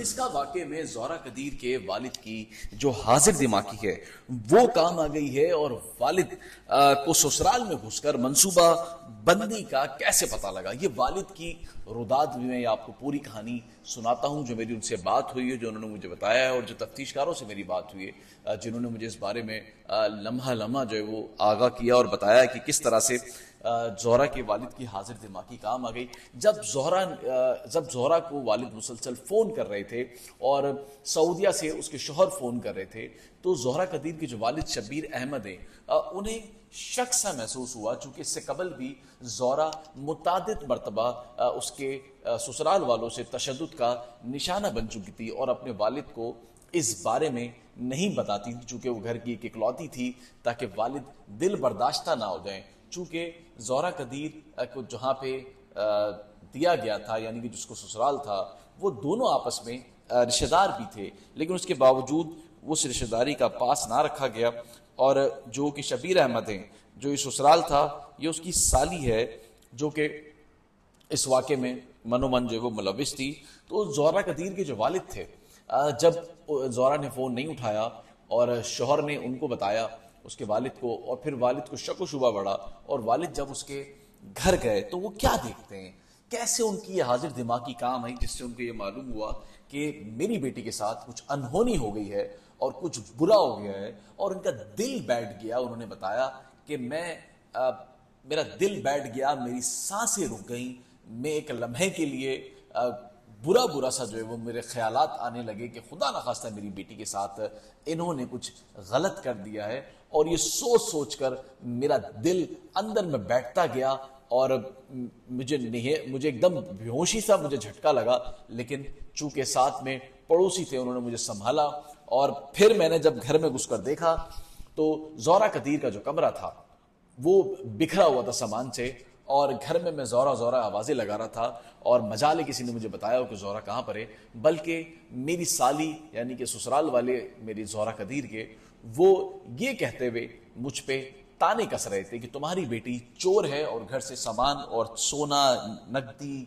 اس کا واقعے میں زہرا قدیر کے والد کی جو حاضر دماغی ہے وہ کام آ گئی ہے، اور والد کو سسرال میں گھس کر منصوبہ بندی کا کیسے پتہ لگا، یہ والد کی روداد میں آپ کو پوری کہانی سناتا ہوں جو میری ان سے بات ہوئی ہے، جو انہوں نے مجھے بتایا ہے، اور جو تفتیش کاروں سے میری بات ہوئی ہے جنہوں نے مجھے اس بارے میں لمحہ لمحہ جو ہے وہ آگاہ کیا اور بتایا کہ کس طرح سے زہرا کے والد کی حاضر دماغی کام آ گئی۔ جب زہرا کو والد مسلسل فون کر رہے تھے اور سعودیہ سے اس کے شوہر فون کر رہے تھے، تو زہرا قدیر کے جو والد شبیر احمد ہیں انہیں شک سا محسوس ہوا، چونکہ اس سے قبل بھی زہرا متعدد مرتبہ اس کے سسرال والوں سے تشدد کا نشانہ بن چکی تھی اور اپنے والد کو اس بارے میں نہیں بتاتی تھی، چونکہ وہ گھر کی ایک اکلوتی تھی تاکہ والد دل برداشتہ نہ ہو جائیں۔ چونکہ زہرا قدیر کو جہاں پہ دیا گیا تھا، یعنی کہ جس کو سسرال تھا، وہ دونوں آپس میں رشتہ دار بھی تھے، لیکن اس کے باوجود اس رشتہ داری کا پاس نہ رکھا گیا، اور جو کہ شبیر احمد ہیں، جو یہ سسرال تھا، یہ اس کی سالی ہے جو کہ اس واقعے میں منو من جو وہ ملوث تھی۔ تو زہرا قدیر کے جو والد تھے، جب زہرا نے فون نہیں اٹھایا اور شوہر نے ان کو بتایا اس کے والد کو، اور پھر والد کو شک و شبہ بڑھا، اور والد جب اس کے گھر گئے تو وہ کیا دیکھتے ہیں، کیسے ان کی یہ حاضر دماغی کام ہے جس سے ان کو یہ معلوم ہوا کہ میری بیٹی کے ساتھ کچھ انہونی ہو گئی ہے اور کچھ برا ہو گیا ہے، اور ان کا دل بیٹھ گیا۔ انہوں نے بتایا کہ میرا دل بیٹھ گیا، میری سانسیں رک گئیں، میں ایک لمحے کے لیے برا سا جو ہے وہ میرے خیالات آنے لگے کہ خدا نخواستہ میری بیٹی کے ساتھ انہوں نے کچھ غلط کر دیا ہے، اور یہ سوچ کر میرا دل اندر میں بیٹھتا گیا، اور مجھے ایک دم بیہوشی سا مجھے جھٹکا لگا، لیکن چونکہ ساتھ میں پڑوسی تھے انہوں نے مجھے سنبھالا، اور پھر میں نے جب گھر میں گھس کر دیکھا تو زہرا قدیر کا جو کمرہ تھا وہ بکھرا ہوا تھا سامان سے، اور گھر میں زہرا آوازیں لگا رہا تھا، اور مجالے کسی نے مجھے بتایا کہ زہرا کہاں پر ہے، بلکہ میری سالی یعنی کہ سسرال والے میری زہرا قدیر کے، وہ یہ کہتے ہوئے مجھ پہ تانے کس رہے تھے کہ تمہاری بیٹی چور ہے، اور گھر سے سامان اور سونا، نقدی،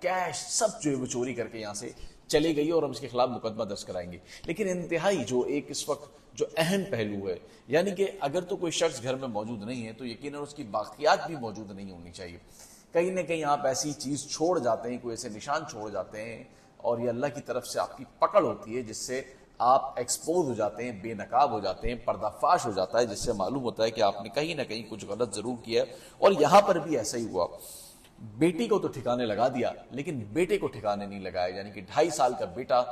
کیش سب جو ہے وہ چوری کر کے یہاں سے چلے گئی، اور ہم اس کے خلاف مقدمہ درج کرائیں گے۔ لیکن انتہائی جو ایک اس وقت جو اہم پہلو ہے، یعنی کہ اگر تو کوئی شخص گھر میں موجود نہیں ہے تو یقیناً اس کی باقیات بھی موجود نہیں ہونی چاہیے۔ کہیں نہ کہیں آپ ایسی چیز چھوڑ جاتے ہیں، کوئی ایسے نشان چھوڑ جاتے ہیں، اور یہ اللہ کی طرف سے آپ کی پکڑ ہوتی ہے، جس سے آپ ایکسپوز ہو جاتے ہیں، بے نقاب ہو جاتے ہیں، پردہ فاش ہو جاتا ہے، جس سے معلوم ہوتا ہے کہ آپ نے کہیں نہ کہیں کچھ غلط ضرور کیا ہے۔ اور یہاں پر بھی ایسا ہی ہوا، بیٹی کو تو ٹھکانے لگا دیا لیکن بیٹے کو ٹھکانے نہیں لگایا، یعنی کہ 2.5 سال کا بیٹا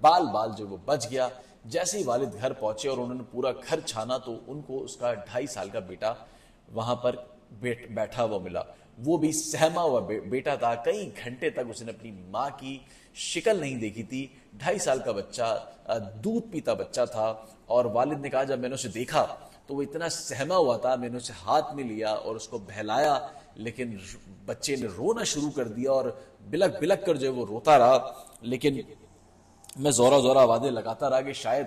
بال جو وہ بچ گیا۔ جیسے ہی والد گھر پہنچے اور انہوں نے پورا گھر چھانا تو ان کو اس کا 2.5 سال کا بیٹا وہاں پر بیٹھا ہوا ملا، وہ بھی سہما ہوا بیٹا تھا۔ کئی گھنٹے تک اس نے اپنی ماں کی شکل نہیں دیکھی تھی، 2.5 سال کا بچہ، دودھ پیتا بچہ تھا، اور والد نے کہا جب میں نے اسے دیکھا تو وہ اتنا سہما ہوا تھا، میں نے اسے ہاتھ میں لیا اور اس کو بہلایا، لیکن بچے نے رونا شروع کر دیا اور بلک بلک کر جو ہے وہ روتا رہا، لیکن میں زورا آوازیں لگاتا رہا کہ شاید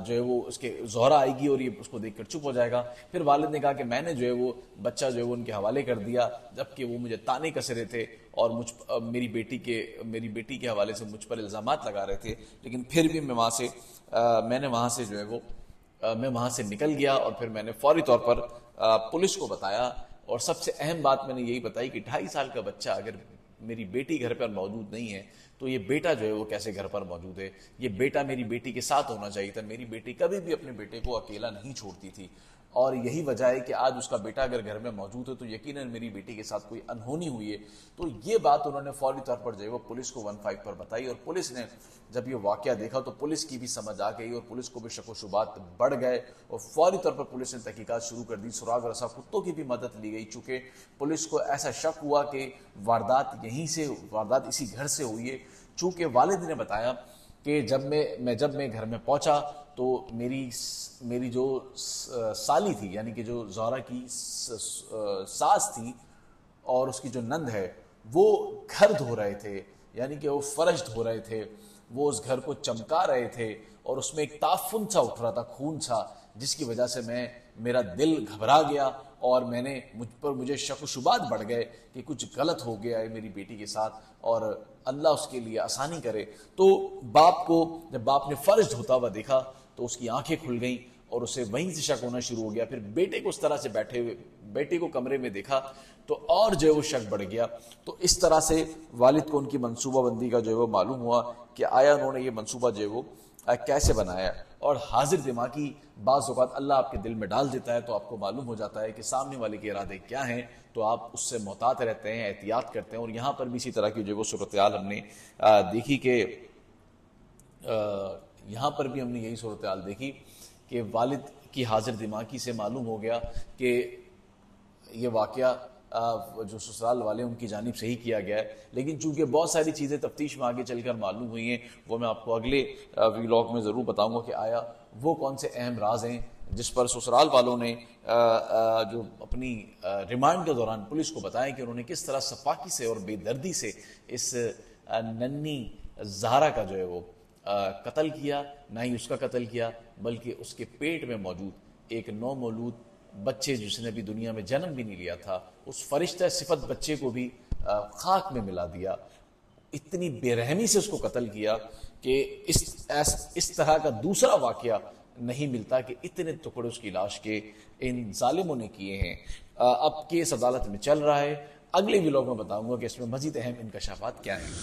جو ہے وہ اس کے زہرا آئے گی اور یہ اس کو دیکھ کر چپ ہو جائے گا۔ پھر والد نے کہا کہ میں نے جو ہے وہ بچہ جو ہے وہ ان کے حوالے کر دیا، جبکہ وہ مجھے تانے کس رہے تھے اور میری بیٹی کے حوالے سے مجھ پر الزامات لگا رہے تھے، لیکن پھر بھی میں وہاں سے نکل گیا، اور پھر میں نے فوری طور پر پولیس کو بتایا، اور سب سے اہم بات میں نے یہی بتائی کہ 2.5 سال کا بچہ اگر میری بیٹی گھر پر موجود نہیں ہے تو یہ بیٹا جو ہے وہ کیسے گھر پر موجود ہے، یہ بیٹا میری بیٹی کے ساتھ ہونا چاہیے تھا۔ میری بیٹی کبھی بھی اپنے بیٹے کو اکیلا نہیں چھوڑتی تھی، اور یہی وجہ ہے کہ آج اس کا بیٹا اگر گھر میں موجود ہے تو یقیناً میری بیٹی کے ساتھ کوئی انہونی ہوئی ہے۔ تو یہ بات انہوں نے فوری طور پر جو ہے وہ پولیس کو 15 پر بتائی، اور پولیس نے جب یہ واقعہ دیکھا تو پولیس کی بھی سمجھ آ گئی، اور پولیس کو بھی شک و شبہات بڑھ گئے، اور فوری طور پر پولیس نے تحقیقات شروع کر دی۔ سراغ رسا کتوں کی بھی مدد لی گئی، چونکہ پولیس کو ایسا شک ہوا کہ واردات اسی گھر سے ہوئی ہے۔ چونکہ والد نے بتایا کہ جب میں گھر میں پہنچا تو میری جو سالی تھی، یعنی کہ جو زہرا کی ساس تھی اور اس کی جو نند ہے، وہ گھر دھو رہے تھے، یعنی کہ وہ فرش دھو رہے تھے، وہ اس گھر کو چمکا رہے تھے، اور اس میں ایک تعفن سا اٹھ رہا تھا، خون سا، جس کی وجہ سے میرا دل گھبرا گیا، اور مجھے شک و شبہات بڑھ گئے کہ کچھ غلط ہو گیا ہے میری بیٹی کے ساتھ، اور اللہ اس کے لیے آسانی کرے۔ تو باپ کو جب باپ نے فرش دھوتا ہوا دیکھا تو اس کی آنکھیں کھل گئیں اور اسے وہیں سے شک ہونا شروع ہو گیا۔ پھر بیٹے کو اس طرح سے بیٹھے ہوئے، بیٹے کو کمرے میں دیکھا تو اور جو ہے وہ شک بڑھ گیا۔ تو اس طرح سے والد کو ان کی منصوبہ بندی کا جو ہے وہ معلوم ہوا کہ آیا انہوں نے یہ منصوبہ جو ہے وہ کیسے بنایا۔ اور حاضر دماغی بعض اوقات اللہ آپ کے دل میں ڈال دیتا ہے تو آپ کو معلوم ہو جاتا ہے کہ سامنے والے کے ارادے کیا ہیں، تو آپ اس سے محتاط رہتے ہیں، احتیاط کرتے ہیں۔ اور یہاں پر بھی اسی طرح کی جو ہے وہ صورتحال ہم نے دیکھی کہ یہاں پر بھی ہم نے یہی صورتحال دیکھی کہ والد کی حاضر دماغی سے معلوم ہو گیا کہ یہ واقعہ جو سسرال والے ان کی جانب سے ہی کیا گیا ہے، لیکن چونکہ بہت ساری چیزیں تفتیش میں آگے چل کر معلوم ہوئی ہیں، وہ میں آپ کو اگلے ویلاگ میں ضرور بتاؤں گا کہ آیا وہ کون سے اہم راز ہیں جس پر سسرال والوں نے جو اپنی ریمانڈ کے دوران پولیس کو بتایا کہ انہوں نے کس طرح صفاقی سے اور بے دردی سے اس ننھی زہرا کا جو ہے وہ قتل کیا۔ نہ ہی اس کا قتل کیا بلکہ اس کے پیٹ میں موجود ایک نو مولود بچے جس نے ابھی دنیا میں جنم بھی نہیں لیا تھا، اس فرشتہ صفت بچے کو بھی خاک میں ملا دیا۔ اتنی بے رحمی سے اس کو قتل کیا کہ اس طرح کا دوسرا واقعہ نہیں ملتا کہ اتنے ٹکڑے اس کی لاش کے ان ظالموں نے کیے ہیں۔ اب کیس عدالت میں چل رہا ہے، اگلے ویلاگ میں بتاؤں گا کہ اس میں مزید اہم انکشافات کیا ہیں۔